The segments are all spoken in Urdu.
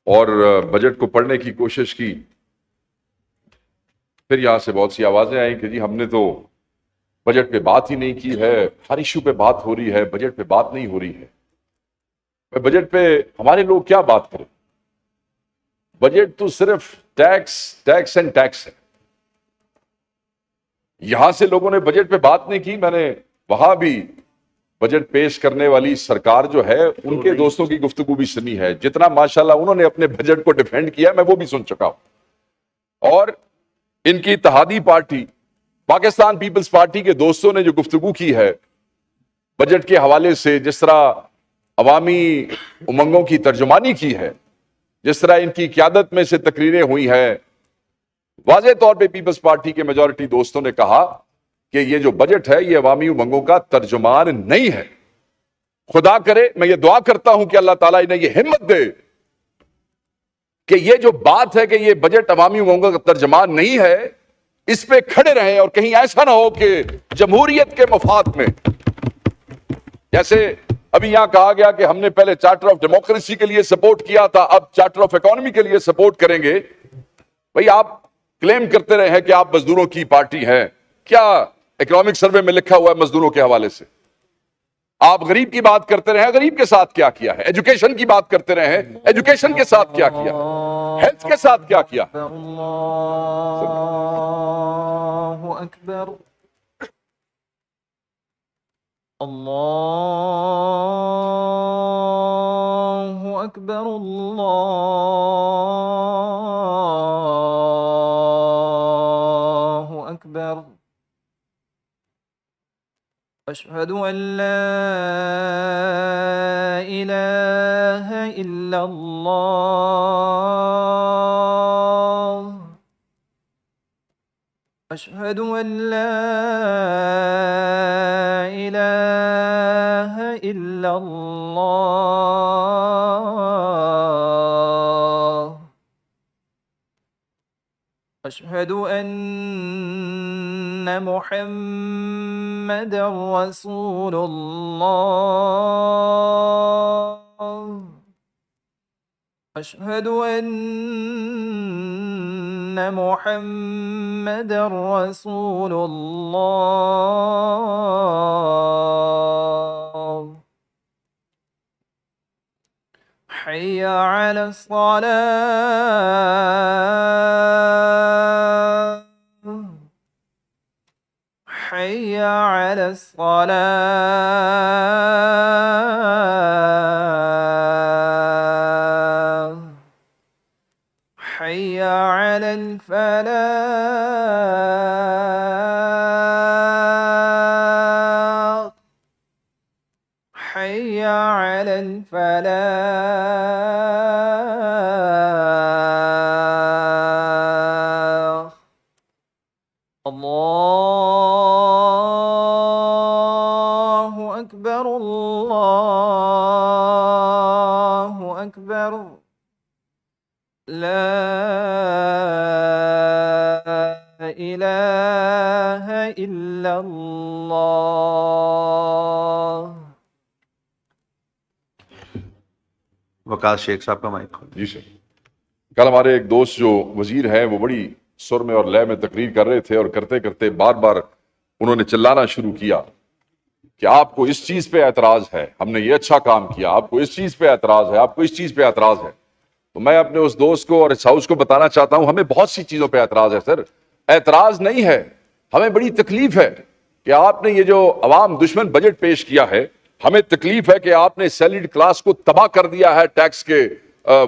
اور بجٹ کو پڑھنے کی کوشش کی، پھر یہاں سے بہت سی آوازیں آئیں کہ جی ہم نے تو بجٹ پہ بات ہی نہیں کی ہے، ہر ایشو پہ بات ہو رہی ہے، بجٹ پہ بات نہیں ہو رہی ہے۔ بجٹ پہ ہمارے لوگ کیا بات کریں؟ بجٹ تو صرف ٹیکس اینڈ ٹیکس ہے۔ یہاں سے لوگوں نے بجٹ پہ بات نہیں کی، میں نے وہاں بھی بجٹ پیش کرنے والی سرکار جو ہے ان کے دوستوں کی گفتگو بھی سنی ہے، جتنا ماشاءاللہ انہوں نے اپنے بجٹ کو ڈیفینڈ کیا میں وہ بھی سن چکا ہوں۔ اور ان کی اتحادی پارٹی پاکستان پیپلز پارٹی کے دوستوں نے جو گفتگو کی ہے بجٹ کے حوالے سے، جس طرح عوامی امنگوں کی ترجمانی کی ہے، جس طرح ان کی قیادت میں سے تقریریں ہوئی ہیں، واضح طور پہ پیپلز پارٹی کے میجورٹی دوستوں نے کہا کہ یہ جو بجٹ ہے یہ عوامی امنگوں کا ترجمان نہیں ہے۔ خدا کرے، میں یہ دعا کرتا ہوں کہ اللہ تعالیٰ انہیں یہ ہمت دے کہ یہ جو بات ہے کہ یہ بجٹ عوامی امنگوں کا ترجمان نہیں ہے، اس پہ کھڑے رہیں، اور کہیں ایسا نہ ہو کہ جمہوریت کے مفاد میں، جیسے ابھی یہاں کہا گیا کہ ہم نے پہلے چارٹر آف ڈیموکریسی کے لیے سپورٹ کیا تھا، اب چارٹر آف اکانومی کے لیے سپورٹ کریں گے۔ بھئی آپ کلیم کرتے رہے ہیں کہ آپ مزدوروں کی پارٹی ہیں، کیا اکنامک سروے میں لکھا ہوا ہے مزدوروں کے حوالے سے؟ آپ غریب کی بات کرتے رہے ہیں، غریب کے ساتھ کیا کیا ہے؟ ایجوکیشن کی بات کرتے رہے ہیں، ایجوکیشن کے ساتھ کیا کیا ہے؟ ہیلتھ کے ساتھ کیا کیا ہے؟ اللہ اکبر، اللہ اکبر، اللہ اکبر۔ اشہد ان لا الہ الا اللہ، اشہد ان لا الہ الا اللہ، اشہد ان محمد رسول اللہ، اشہد ان محمد رسول اللہ، حی علی الصلاة، حی علی الصلاة، حی علی الفلاح، حی علی الفلاح۔ اللہ اکبر، اللہ اکبر، لا الہ الا اللہ۔ وقاص شیخ صاحب کا مائک کھول۔ جی سر، کل ہمارے ایک دوست جو وزیر ہیں وہ بڑی سر میں اور لے میں تقریر کر رہے تھے، اور کرتے کرتے بار بار انہوں نے چلانا شروع کیا کہ آپ کو اس چیز پہ اعتراض ہے، ہم نے یہ اچھا کام کیا، آپ کو اس چیز پہ اعتراض ہے، آپ کو اس چیز پہ اعتراض ہے۔ تو میں اپنے اس دوست کو اور اس ہاؤس کو بتانا چاہتا ہوں ہمیں بہت سی چیزوں پہ اعتراض ہے سر، اعتراض نہیں ہے، ہمیں بڑی تکلیف ہے کہ آپ نے یہ جو عوام دشمن بجٹ پیش کیا ہے، ہمیں تکلیف ہے کہ آپ نے سیلریڈ کلاس کو تباہ کر دیا ہے ٹیکس کے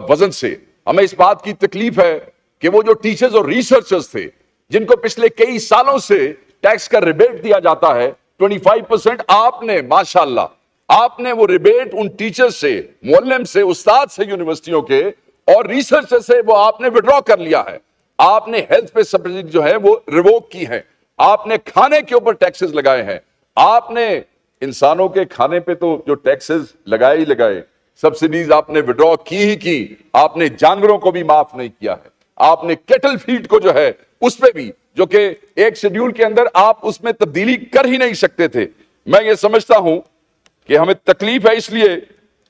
وزن سے، ہمیں اس بات کی تکلیف ہے کہ وہ جو ٹیچرز اور ریسرچرز تھے جن کو پچھلے کئی سالوں سے ٹیکس کا ریبیٹ دیا جاتا ہے 25%، آپ نے ماشاءاللہ آپ نے وہ ریبیٹ ان ٹیچر سے، معلم سے، استاد سے یونیورسٹیوں کے اور ریسرچر سے وہ آپ نے وڈرا کر لیا ہے۔ آپ نے ہیلتھ پہ سبسڈی جو ہے وہ ریووک کی ہے، آپ نے کھانے کے اوپر ٹیکسز لگائے ہیں، آپ نے انسانوں کے کھانے پہ تو جو ٹیکسز لگائے ہی لگائے، سبسڈیز آپ نے وڈرا کی ہی کی، آپ نے جانوروں کو بھی معاف نہیں کیا ہے، آپ نے کیٹل فیڈ کو جو ہے اس پہ بھی، جو کہ ایک شیڈیول کے اندر آپ اس میں تبدیلی کر ہی نہیں سکتے تھے۔ میں یہ سمجھتا ہوں کہ ہمیں تکلیف ہے اس لیے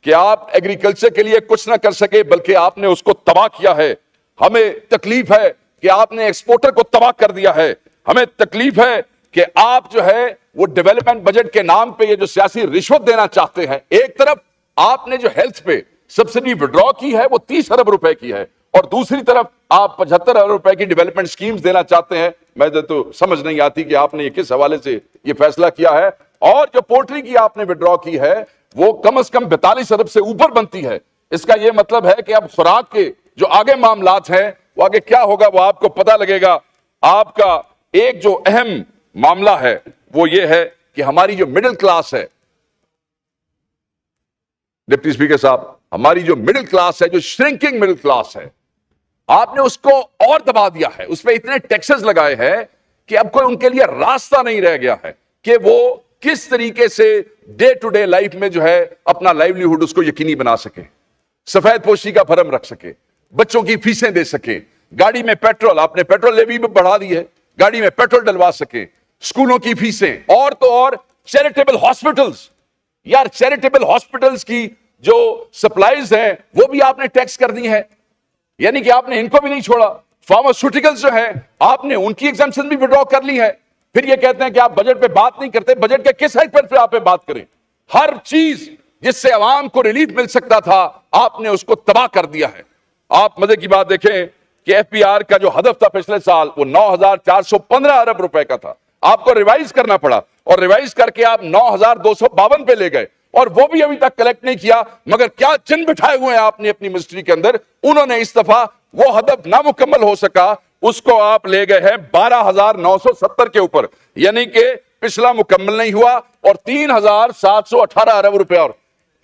کہ آپ ایگریکلچر کے لیے کچھ نہ کر سکے بلکہ آپ نے اس کو تباہ کیا ہے. ہمیں تکلیف ہے کہ آپ نے ایکسپورٹر کو تباہ کر دیا ہے. ہمیں تکلیف ہے کہ آپ جو ہے وہ ڈیولپمنٹ بجٹ کے نام پہ یہ جو سیاسی رشوت دینا چاہتے ہیں. ایک طرف آپ نے جو ہیلتھ پہ سبسڈی وڈرا کی ہے وہ 30 ارب روپے کی ہے اور دوسری طرف آپ 75 ارب روپے کی ڈیولپمنٹ سکیمز دینا چاہتے ہیں. میں تو سمجھ نہیں آتی کہ آپ نے یہ کس حوالے سے یہ فیصلہ کیا ہے. اور جو پولٹری کی آپ نے وڈرا کی ہے وہ کم از کم 42 ارب سے اوپر بنتی ہے. اس کا یہ مطلب ہے کہ اب خوراک کے جو آگے معاملات ہیں وہ آگے کیا ہوگا وہ آپ کو پتا لگے گا. آپ کا ایک جو اہم معاملہ ہے وہ یہ ہے کہ ہماری جو مڈل کلاس ہے، ڈپٹی اسپیکر صاحب، ہماری جو مڈل کلاس ہے، جو شرنکنگ مڈل کلاس ہے، آپ نے اس کو اور دبا دیا ہے. اس پہ اتنے ٹیکسز لگائے ہیں کہ اب کوئی ان کے لیے راستہ نہیں رہ گیا ہے کہ وہ کس طریقے سے ڈے ٹو ڈے لائف میں جو ہے اپنا لائیولیہوڈ اس کو یقینی بنا سکے، سفید پوشی کا بھرم رکھ سکے، بچوں کی فیسیں دے سکے، گاڑی میں پیٹرول، آپ نے پیٹرول لیوی بھی بڑھا دی ہے، گاڑی میں پیٹرول ڈلوا سکے، اسکولوں کی فیسیں، اور تو اور چیریٹیبل ہاسپٹلز. یار چیریٹیبل ہاسپٹلز کی جو سپلائیز ہیں وہ بھی آپ نے ٹیکس کر دی ہیں، یعنی کہ آپ نے ان کو بھی نہیں چھوڑا. فارماسیوٹیکلز جو ہیں آپ نے ان کی ایگزمپشن بھی وڈرا کر لی ہے. پھر یہ کہتے ہیں کہ آپ بجٹ پہ بات نہیں کرتے. بجٹ کے کس ہیڈ پہ آپ بات کریں؟ ہر چیز جس سے عوام کو ریلیف مل سکتا تھا آپ نے اس کو تباہ کر دیا ہے. آپ مزے کی بات دیکھیں کہ ایف پی آر کا جو ہدف تھا پچھلے سال وہ 9,415 ارب روپے کا تھا. آپ کو ریوائز کرنا پڑا اور ریوائز کر کے آپ 9,252 پہ لے گئے اور وہ بھی ابھی تک کلیکٹ نہیں کیا. مگر کیا چن بٹھائے ہوئے ہیں آپ نے اپنی منسٹری کے اندر. انہوں نے اس دفعہ وہ ہدف نامکمل ہو سکا اس کو آپ لے گئے ہیں 12,970 کے اوپر، یعنی کہ پچھلا مکمل نہیں ہوا اور 3,718 ارب روپے. اور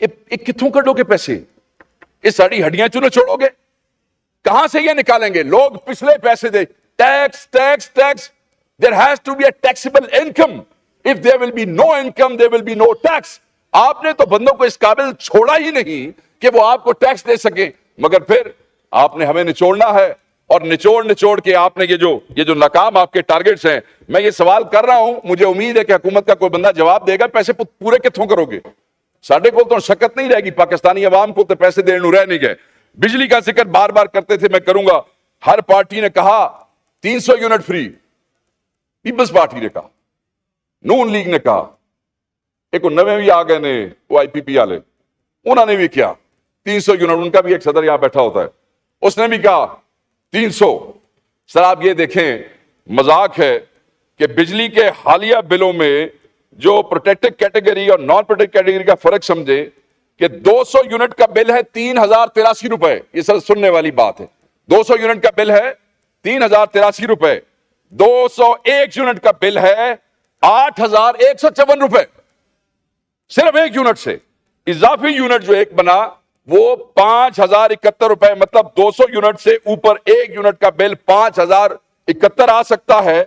کتوں کٹو گے پیسے؟ یہ ساری ہڈیاں چنو چھوڑو گے؟ کہاں سے یہ نکالیں گے؟ لوگ پچھلے پیسے دے. Tax tax tax. There has to be a taxable income. If there will be no income, there will be no tax. آپ نے تو بندوں کو اس قابل چھوڑا ہی نہیں کہ وہ آپ کو ٹیکس دے سکیں، مگر پھر آپ نے ہمیں نچوڑنا ہے اور نچوڑ کے آپ نے یہ جو ناکام آپ کے ٹارگٹس ہیں. میں یہ سوال کر رہا ہوں، مجھے امید ہے کہ حکومت کا کوئی بندہ جواب دے گا. پیسے پورے کتوں کرو گے؟ ساڈے کو تو شکت نہیں رہے گی، پاکستانی عوام کو تو پیسے دینے رہ نہیں گئے. بجلی کا ذکر بار بار کرتے تھے، میں کروں گا. ہر پارٹی نے کہا 300 یونٹ فری، پیپلز پارٹی نے کہا، نون لیگ نے کہا، ایک نویں بھی آ گئے نے وہ آئی پی پی والے، انہوں نے بھی کیا 300 یونٹ. ان کا بھی ایک صدر یہاں بیٹھا ہوتا ہے، اس نے بھی کہا 300. سر آپ یہ دیکھیں، مذاق ہے کہ بجلی کے حالیہ بلوں میں جو پروٹیکٹڈ کیٹیگری اور نان پروٹیکٹڈ کیٹیگری کا فرق سمجھے کہ 200 یونٹ کا بل ہے 3,083 روپے. یہ سر سننے والی بات ہے. 200 یونٹ کا بل ہے 3,083 روپے. 201 یونٹ کا بل ہے 8,154 روپے. صرف ایک یونٹ سے. اضافی یونٹ جو ایک بنا وہ 5,071 روپے. مطلب 200 یونٹ سے اوپر ایک یونٹ کا بل 5,071 آ سکتا ہے.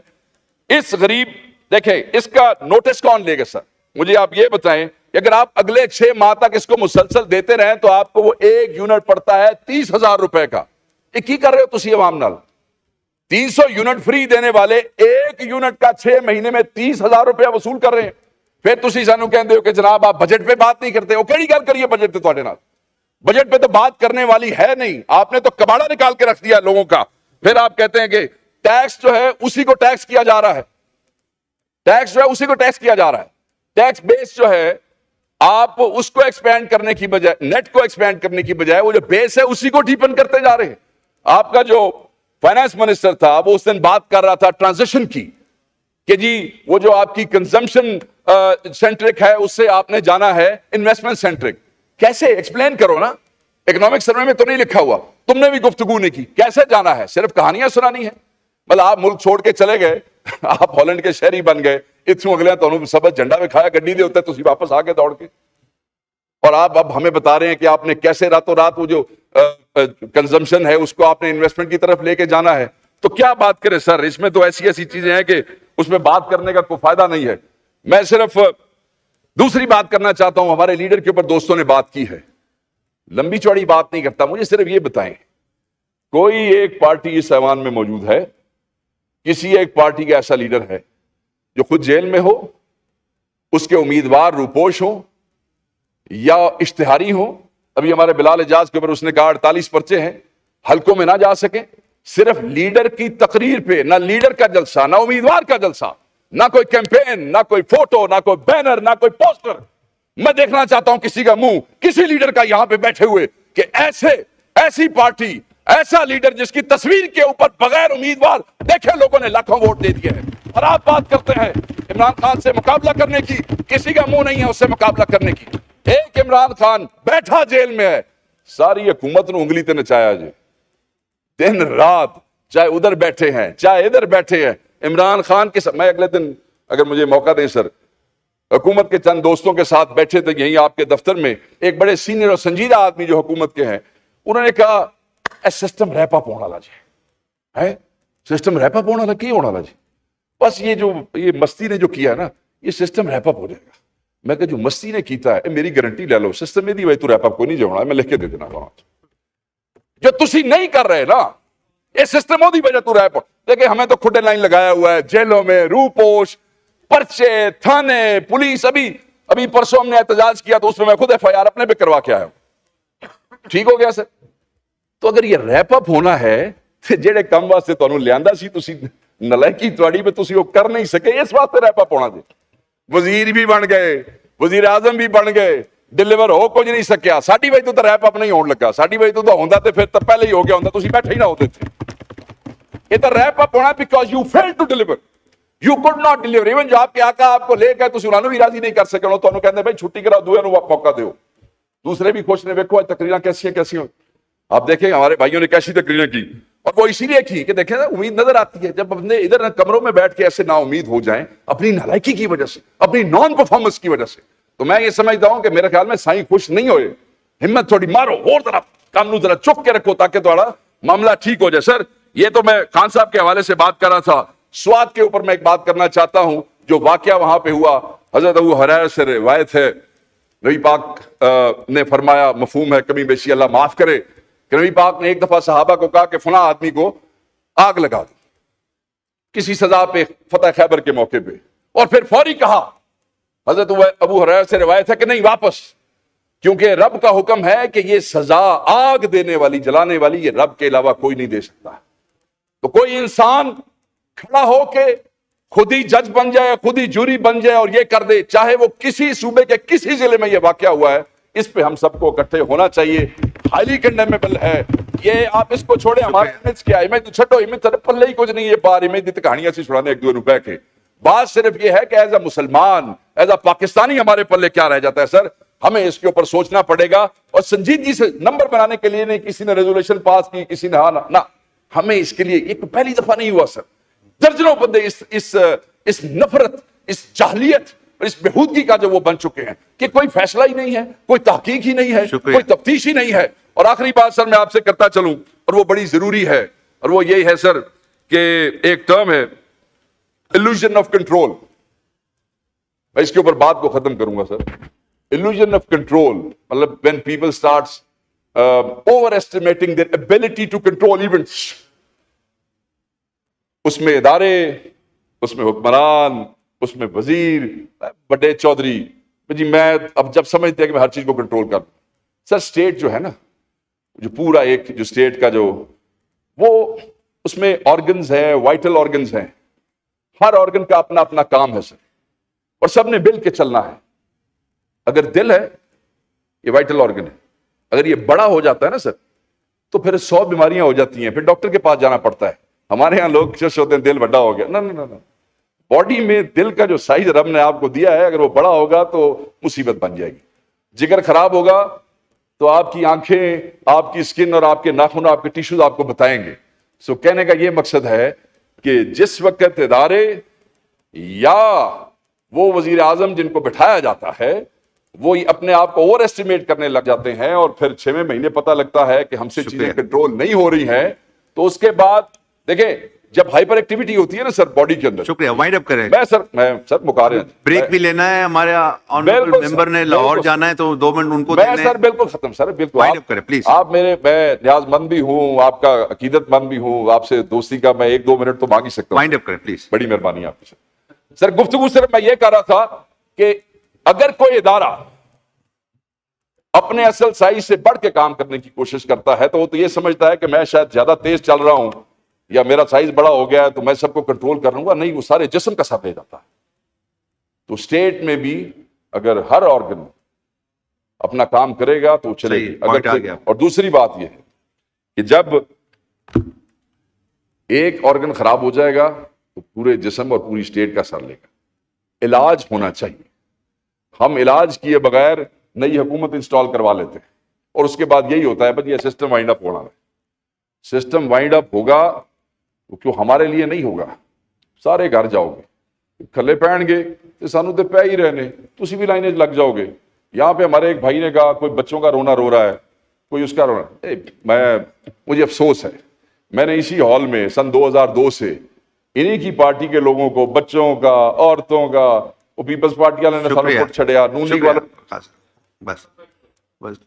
اس غریب، دیکھیں اس کا نوٹس کون لے گا؟ سر مجھے آپ یہ بتائیں کہ اگر آپ اگلے 6 ماہ تک اس کو مسلسل دیتے رہیں تو آپ کو وہ ایک یونٹ پڑتا ہے 30,000 روپے کا. یہ کی کر رہے ہو تسی عوام نال؟ 300 یونٹ فری دینے والے ایک یونٹ کا 6 مہینے میں 30,000 روپیہ وصول کر رہے ہیں. پھر تسی سانو کہندے ہو کہ جناب آپ بجٹ پہ بات نہیں کرتے ہو. کیڑی گل کریے بجٹ پہ تواڈے نال؟ بجٹ پہ تو بات کرنے والی ہے نہیں. آپ نے تو کباڑا نکال کے رکھ دیا لوگوں کا. پھر آپ کہتے ہیں کہ ٹیکس جو ہے اسی کو ٹیکس کیا جا رہا ہے. ٹیکس جو ہے اسی کو ٹیکس کیا جا رہا ہے. ٹیکس بیس جو ہے آپ اس کو ایکسپینڈ کرنے کی بجائے، نیٹ کو ایکسپینڈ کرنے کی بجائے وہ جو بیس ہے اسی کو ڈیپن کرتے جا رہے ہیں. آپ کا جو فائنانس منسٹر تھا وہ اس دن بات کر رہا تھا ٹرانزیشن کی کہ جی وہ جو آپ کی کنزمپشن سینٹرک ہے اس سے آپ نے جانا ہے انویسٹمنٹ سینٹرک. کیسے؟ ایکسپلین کرو نا. اکنامک سروے میں تو نہیں لکھا ہوا، تم نے بھی گفتگو نہیں کی. کیسے جانا ہے؟ صرف کہانیاں سنانی ہے. مطلب آپ ملک چھوڑ کے چلے گئے، آپ ہالینڈ کے شہری بن گئے، اتوں اگلے تو سبز جھنڈا میں کھایا گڈی دے ہوتے تسی واپس آ گئے دوڑ کے. اور آپ اب ہمیں بتا رہے ہیں کہ آپ نے کیسے راتوں رات وہ جو کنزمپشن ہے اس کو آپ نے انویسٹمنٹ کی طرف لے کے جانا ہے. تو کیا بات کریں سر؟ اس میں تو ایسی چیزیں ہیں کہ اس میں بات کرنے کا کوئی فائدہ نہیں ہے. میں صرف دوسری بات کرنا چاہتا ہوں. ہمارے لیڈر کے اوپر دوستوں نے بات کی ہے، لمبی چوڑی بات نہیں کرتا. مجھے صرف یہ بتائیں، کوئی ایک پارٹی اس ایوان میں موجود ہے، کسی ایک پارٹی کا ایسا لیڈر ہے جو خود جیل میں ہو، اس کے امیدوار روپوش ہوں یا اشتہاری ہوں ابھی ہمارے بلال اعجاز کے اوپر اس نے کہا 48 پرچے ہیں، حلقوں میں نہ جا سکیں، صرف لیڈر کی تقریر پہ، نہ لیڈر کا جلسہ، نہ امیدوار کا جلسہ، نہ کوئی کیمپین، نہ کوئی فوٹو، نہ کوئی بینر، نہ کوئی پوسٹر۔ میں دیکھنا چاہتا ہوں کسی کا منہ، کسی لیڈر کا یہاں پہ بیٹھے ہوئے کہ ایسی پارٹی، ایسا لیڈر جس کی تصویر کے اوپر بغیر امیدوار دیکھے لوگوں نے لاکھوں ووٹ دے دیے ہیں، اور آپ بات کرتے ہیں عمران خان سے مقابلہ کرنے کی، کسی کا منہ نہیں ہے اس سے مقابلہ کرنے کی۔ ایک عمران خان بیٹھا جیل میں ہے، ساری حکومت نے انگلی تے نچایا جی، دن رات، چاہے ادھر بیٹھے ہیں چاہے ادھر بیٹھے ہیں، عمران خان کے میں اگلے دن اگر مجھے موقع دیں سر، حکومت کے چند دوستوں کے ساتھ بیٹھے تھے یہیں آپ کے دفتر میں، ایک بڑے سینئر اور سنجیدہ آدمی جو حکومت کے ہیں، انہوں نے کہا سسٹم ریپ اپ ہونا جی ہے، سسٹم ریپ اپ ہونا کی ہونا جی، بس یہ مستی نے جو کیا ہے نا، یہ سسٹم ریپ اپ ہو جائے گا۔ میں کہ جو مستی نے کیتا ہے میری گارنٹی لے لو، سسٹم میں دی بھائی تو ریپ اپ کو نہیں جو ہونا، میں لکھ کے دے دینا جو تسی نہیں کر رہے نا، یہ سسٹم ہو دی وجہ تو ریپ دیکھیں، ہمیں تو کھڈے لائن لگایا ہوا ہے جیلوں میں، روپوش، پرچے، تھانے، پولیس۔ ابھی پرسوں ہم نے احتجاج کیا تو اس میں خود ایف آئی آر اپنے پہ کروا کے آیا ہوں، ٹھیک ہو گیا سر۔ تو اگر یہ ریپ اپ ہونا ہے تو جڑے کم واسطے تانوں لیاندا سی تسی نلائکی تواڈی پہ تسی وہ کر نہیں سکے، اس واسطے ریپ اپ ہونا جی۔ وزیر بھی بن گئے، وزیر اعظم بھی بن گئے، ڈیلیور ہو کچھ نہیں سکیا، ساڈی وجہ تو ریپ اپ نہیں ہون لگا، ساڈی وجہ تو ہوندا تے پھر تو پہلے ہی ہو گیا ہوندا، تسی بیٹھے ہی نہ ہوتے تھے۔ یہ تو ریپ اپ ہونا because you fail to deliver, you could not deliver. Even جو آپ کے آقا آپ کو لے گئے تسی انہاں نوں بھی راضی نہیں کر سکے، انہوں تانوں کہندے بھائی چھٹی کرا، دوے نوں موقع دیو، دوسرے بھی خوش نے، ویکھو آج تقریراں کیسی ہیں۔ آپ دیکھیں ہمارے بھائیوں نے کیسی تقریریں کی، اور وہ اسی لیے کی کہ دیکھیں امید نظر آتی ہے جب اپنے ادھر کمروں میں بیٹھ کے ایسے نا امید ہو جائیں اپنی نالائکی کی وجہ سے، اپنی نان پرفارمنس کی وجہ سے، تو میں یہ سمجھتا ہوں کہ میرے خیال میں سائیں خوش نہیں ہوئے، ہمت تھوڑی مارو اور طرف کام نو ذرا چک کے رکھو تاکہ تھوڑا معاملہ ٹھیک ہو جائے۔ سر یہ تو میں خان صاحب کے حوالے سے بات کر رہا تھا، سوات کے اوپر میں ایک بات کرنا چاہتا ہوں، جو واقعہ وہاں پہ ہوا، حضرت ابو ہریرہ سے روایت ہے، نبی پاک نے فرمایا، مفہوم ہے کمی بیشی اللہ معاف کرے، کہ نبی پاک نے ایک دفعہ صحابہ کو کہا کہ فلاں آدمی کو آگ لگا دو کسی سزا پہ، فتح خیبر کے موقع پہ، اور پھر فوری کہا، حضرت ابو ہریرہ سے روایت ہے کہ نہیں واپس، کیونکہ رب کا حکم ہے کہ یہ سزا آگ دینے والی، جلانے والی، یہ رب کے علاوہ کوئی نہیں دے سکتا۔ تو کوئی انسان کھڑا ہو کے خود ہی جج بن جائے، خود ہی جوری بن جائے اور یہ کر دے، چاہے وہ کسی صوبے کے کسی ضلع میں یہ واقعہ ہوا ہے، اس پہ ہم سب کو اکٹھے ہونا چاہیے، ہائیلی کنڈیمیبل ہے۔ یہ آپ اس کو چھوڑیں، ہمارے امیج کیا، امیج تو چھٹو، امیج سر پلے ہی کچھ نہیں، یہ بار امیج دی کہانیاں سے چھڑانے ایک دو روپے کے، بات صرف یہ ہے کہ ایز اے مسلمان، ایز اے پاکستانی ہمارے پلے کیا رہ جاتا ہے۔ سر ہمیں اس کے اوپر سوچنا پڑے گا، اور سنجیدگی سے نمبر بنانے کے لیے نہیں کسی نے ریزولوشن پاس کی، کسی نے نہ، ہمیں اس کے لیے ایک پہلی دفعہ نہیں ہوا سر، درجنوں بندے اس نفرت، اس جاہلیت، اس بےہودگی کا جو وہ بن چکے ہیں کہ کوئی فیصلہ ہی نہیں ہے، کوئی تحقیق ہی نہیں ہے، کوئی تفتیش ہی نہیں ہے۔ اور آخری بات سر میں آپ سے کرتا چلوں، اور وہ بڑی ضروری ہے، اور وہ یہی ہے سر کہ ایک ٹرم ہے illusion of control، میں اس کے اوپر بات کو ختم کروں گا سر۔ illusion of control مطلب when people starts overestimating their ability to control events، اس میں ادارے، اس میں حکمران، اس میں وزیر، بڑے چودھری، جی میں اب جب سمجھتے ہیں کہ میں ہر چیز کو کنٹرول کر دوں۔ سر سٹیٹ جو ہے نا، جو پورا ایک جو سٹیٹ کا جو وہ اس میں آرگنز ہیں، وائٹل آرگنز ہیں، ہر آرگن کا اپنا اپنا کام ہے سر، اور سب نے مل کے چلنا ہے۔ اگر دل ہے، یہ وائٹل آرگن ہے، اگر یہ بڑا ہو جاتا ہے نا سر تو پھر 100 بیماریاں ہو جاتی ہیں، پھر ڈاکٹر کے پاس جانا پڑتا ہے۔ ہمارے ہاں لوگ خوش ہوتے ہیں دل بڑا ہو گیا، نہ، باڈی میں دل کا جو سائز رب نے آپ کو دیا ہے، اگر وہ بڑا ہوگا تو مصیبت بن جائے گی۔ جگر خراب ہوگا تو آپ کی آنکھیں، آپ کی سکن اور آپ کے ناخن، آپ کے ٹیشوز آپ کو بتائیں گے۔ سو کہنے کا یہ مقصد ہے کہ جس وقت ادارے یا وہ وزیر اعظم جن کو بٹھایا جاتا ہے وہ اپنے آپ کو اوور ایسٹیمیٹ کرنے لگ جاتے ہیں، اور پھر 6ویں مہینے پتہ لگتا ہے کہ ہم سے چیزیں کنٹرول نہیں ہو رہی ہیں، تو اس کے بعد دیکھیں جب ہائپر ایکٹیویٹی ہوتی ہے نا سر باڈی کے اندر۔ شکریہ، وائنڈ اپ کریں۔ میں سر مکارن بریک بھی لینا ہے، ہمارے آنریبل ممبر نے لاہور جانا ہے تو 2 منٹ ان کو دینے ہیں۔ سر بالکل ختم سر، بالکل وائنڈ اپ کریں پلیز۔ آپ میں نیاز مند بھی ہوں، آپ کا عقیدت مند بھی ہوں، آپ سے دوستی کا میں 1-2 منٹ تو مانگ ہی سکتا ہوں۔ وائنڈ اپ کریں پلیز، بڑی مہربانی آپ کی سر۔ گفتگو صرف میں یہ کر رہا تھا کہ اگر کوئی ادارہ اپنے اصل سائز سے بڑھ کے کام کرنے کی کوشش کرتا ہے تو وہ تو یہ سمجھتا ہے کہ میں شاید زیادہ تیز چل رہا ہوں یا میرا سائز بڑا ہو گیا ہے تو میں سب کو کنٹرول کر لوں گا. نہیں، وہ سارے جسم کا ساتھ لے جاتا ہے. تو اسٹیٹ میں بھی اگر ہر آرگن اپنا کام کرے گا تو چلے گی. point آ گیا. اور دوسری بات یہ ہے کہ جب ایک آرگن خراب ہو جائے گا تو پورے جسم اور پوری اسٹیٹ کا اثر لے گا. علاج ہونا چاہیے. ہم علاج کیے بغیر نئی حکومت انسٹال کروا لیتے ہیں اور اس کے بعد یہی ہوتا ہے بس یہ سسٹم وائنڈ اپ ہونا ہے. سسٹم وائنڈ اپ ہوگا تو کیوں ہمارے لیے نہیں ہوگا. سارے گھر جاؤ گے کھلے پہن گے تو سانو تے پہ ہی رہنے تسی بھی لائنیں لگ جاؤ گے. یہاں پہ ہمارے ایک بھائی نے کہا کوئی بچوں کا رونا رو رہا ہے کوئی اس کا رونا. مجھے افسوس ہے میں نے اسی ہال میں سن 2002 سے انہی کی پارٹی کے لوگوں کو بچوں کا عورتوں کا وہ پیپلز پارٹی والے نے سارا کوٹ چھڑیا نون لیگ والے بس بس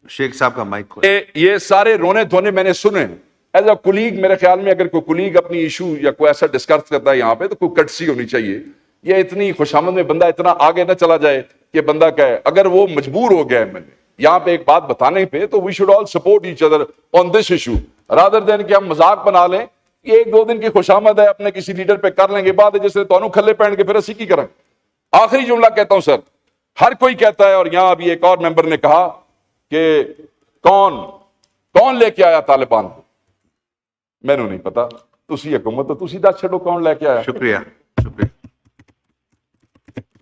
شیخ صاحب کا مائک کھول. یہ سارے رونے دھونے میں نے سنے. ایز اے کولیگ میرے خیال میں اگر کوئی کولیگ اپنی ایشو یا کوئی ایسا ڈسکس کرتا ہے یہاں پہ تو کوئی کٹسی ہونی چاہیے. یہ اتنی خوشامد میں بندہ اتنا آگے نہ چلا جائے کہ بندہ کہے اگر وہ مجبور ہو گیا ہے میں نے یہاں پہ ایک بات بتانے پہ تو we should all support each other on this issue rather than کہ ہم مذاق بنا لیں. یہ ایک دو دن کی خوشامد ہے اپنے کسی لیڈر پہ کر لیں گے بعد ہے جیسے تو کھلے پہن کے پھر اسی کی کریں. آخری جملہ کہتا ہوں سر ہر کوئی کہتا ہے اور یہاں ابھی ایک اور ممبر نے کہا کہ کون لے کے آیا طالبان کو. میں نے نہیں پتا تسی حکومت تو تسی دس چھڑو کون لے کے آیا. شکریہ.